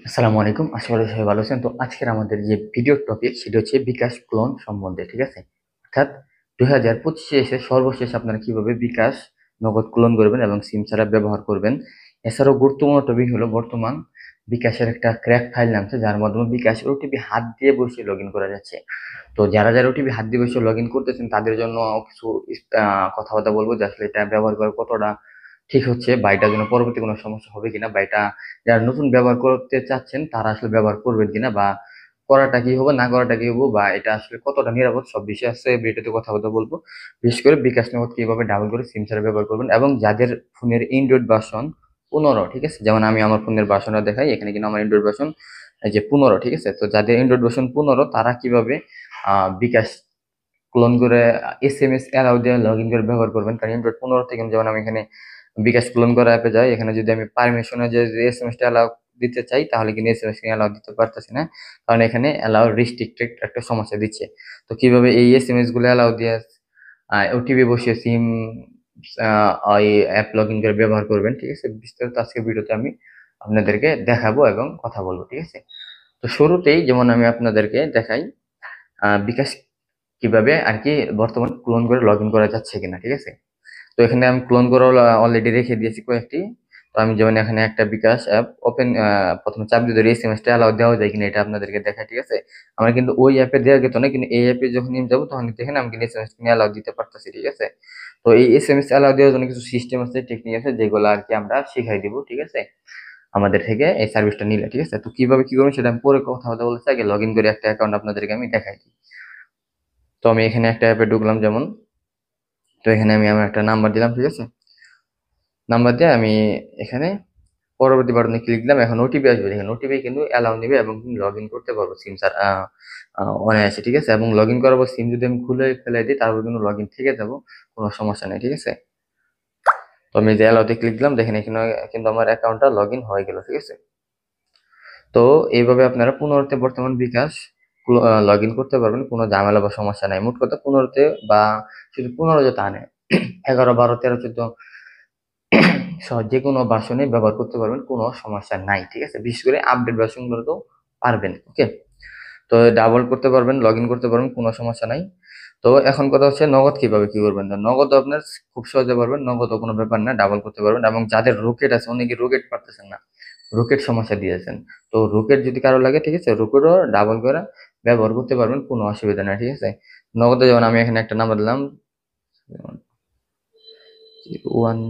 আসসালামু আলাইকুম। আশা করি সবাই ভালো আছেন। তো আজকের আমাদের যে ভিডিও টপিক সেটা হচ্ছে বিকাশ ক্লোন সম্বন্ধে, ঠিক আছে? অর্থাৎ 2025 এ এসে সর্বশেষ আপনারা কিভাবে বিকাশ নগদ ক্লোন করবেন এবং সিম ছাড়া ব্যবহার করবেন। এছাড়াও গুরুত্বপূর্ণ টপিক হলো বর্তমান বিকাশের একটা ক্র্যাক ফাইল নামছে যার মাধ্যমে বিকাশ ওটিপি হাত দিয়ে বসে লগইন করা যাচ্ছে। তো যারা ওটিপি হাত দিয়ে বসে লগইন করতেছেন তাদের জন্য কিছু কথাবার্তা বলবো যে আসলে এটা ব্যবহার করা কতটা ঠিক হচ্ছে বা এটার জন্য পরবর্তী কোনো সমস্যা হবে কিনা বা এটা যারা নতুন ব্যবহার করতে চাচ্ছেন তারা আসলে ব্যবহার করবেন কিনা বা করাটা কি হবে না করাটা কি হবো বা এটা আসলে কতটা নিরাপদ সব বিষয় আছে ভিডিওতে কথা বলবো। বিশেষ করে বিকাশ নগদ কিভাবে ডাবল করে সিম ছাড়া ব্যবহার করবেন এবং যাদের ফোনের অ্যান্ড্রয়েড ভার্সন 15, ঠিক আছে? যেমন আমি আমার ফোনের ভার্সনটা দেখাই, এখানে কিন্তু আমার অ্যান্ড্রয়েড ভার্সন এই যে 15, ঠিক আছে? তো যাদের অ্যান্ড্রয়েড ভার্সন 15 তারা কিভাবে বিকাশ ক্লোন করে SMS অ্যালাউ দিয়ে লগ ইন করে ব্যবহার করবেন। কারণ অ্যান্ড্রয়েড 15 থেকে যেমন আমি এখানে বিকাশ ক্লোন করা অ্যাপে যাই, এখানে যদি আমি পারমিশনে যে SMS টা অ্যালাউ দিতে চাই তাহলে কিন্তু SMS অ্যালাউ দিতে পারতেছি না, কারণ এখানে অ্যালাউ রিস্ট্রিক্টেড একটা সমস্যা দিচ্ছে। তো কিভাবে এই SMS গুলো অ্যালাউ দিয়ে ওটিপি বসিয়ে সিম ওই অ্যাপ লগ ইন করে ব্যবহার করবেন, ঠিক আছে? বিস্তারিত আজকে ভিডিওতে আমি আপনাদেরকে দেখাবো এবং কথা বলবো, ঠিক আছে? তো শুরুতেই যেমন আমি আপনাদেরকে দেখাই বিকাশ কিভাবে আর কি বর্তমান ক্লোন করে লগ ইন করা যাচ্ছে কিনা, ঠিক আছে? তো এখানে আমি ক্লোন করে অলরেডি রেখে দিয়েছি কয়েকটি। তো আমি যেমন এখানে একটা বিকাশ অ্যাপ ওপেন, প্রথমে চাপ দিয়ে ধরে SMS টা অ্যালাউ দেওয়া যায় কিনা এটা আপনাদেরকে দেখাই, ঠিক আছে? আমার কিন্তু ওই অ্যাপে দেওয়া যেত না, কিন্তু এই অ্যাপে যখন আমি যাবো তখন দেখেন আমি কিন্তু SMS অ্যালাউ দিতে পারতেছি, ঠিক আছে? তো এই SMS অ্যালাউ দেওয়ার জন্য কিছু সিস্টেম আছে, টেকনিক আছে যেগুলো আর কি আমরা শিখাই দিব, ঠিক আছে? আমাদের থেকে এই সার্ভিসটা নিলে, ঠিক আছে? তো কিভাবে কি করবেন সেটা আমি পরে কথা বলছি, আগে লগ ইন করে একটা অ্যাকাউন্ট আপনাদেরকে আমি দেখাই দিই। তো আমি এখানে একটা অ্যাপে ঢুকলাম যেমন, তো এখানে আমি আমার একটা নাম্বার দিলাম, ঠিক আছে? নাম্বার দিয়ে আমি এখানে পরবর্তী বাটনে ক্লিক দিলাম। এখন ওটিপি আসবে, দেখেন ওটিপি কিন্তু অ্যালাউ নেবে এবং লগ ইন করতে পারবো সিম স্যার অনায়াসে, ঠিক আছে? এবং লগ ইন করার পর সিম যদি আমি খুলে ফেলে দিই তারপর কিন্তু লগ ইন থেকে যাবো, কোনো সমস্যা নেই, ঠিক আছে? তো আমি যে অ্যালাউতে ক্লিক দিলাম, দেখেন এখানে কিন্তু আমার অ্যাকাউন্টটা লগ ইন হয়ে গেল, ঠিক আছে? তো এইভাবে আপনারা 15 তে বর্তমান বিকাশ লগ ইন করতে পারবেন, কোনো ঝামেলা বা সমস্যা নাই। মোট কথা 15 তে বা শুধু 15 যে তা নেই, 11, 12, 13, 14 সহ যে কোনো ভার্সনে ব্যবহার করতে পারবেন, কোনো সমস্যা নাই, ঠিক আছে? বিশেষ করে আপডেট ভার্সন গুলোতেও পারবেন, ওকে? তো ডাবল করতে পারবেন, লগ ইন করতে পারবেন, কোনো সমস্যা নাই। তো এখন কথা হচ্ছে নগদ কিভাবে কি করবেন। তো নগদ আপনার খুব সহজে পারবেন, নগদ কোনো ব্যাপার না, ডাবল করতে পারবেন। এবং যাদের রকেট আছে, অনেকে রকেট পারতেছেন না, রকেট সমস্যা দিয়েছেন, তো রকেট যদি কারো লাগে, ঠিক আছে, রকেটও ডাবল করে ব্যবহার করতে পারবেন, কোনো অসুবিধা নাই, ঠিক আছে? নগদে যেমন আমি এখানে একটা নাম্বার দিলাম, 01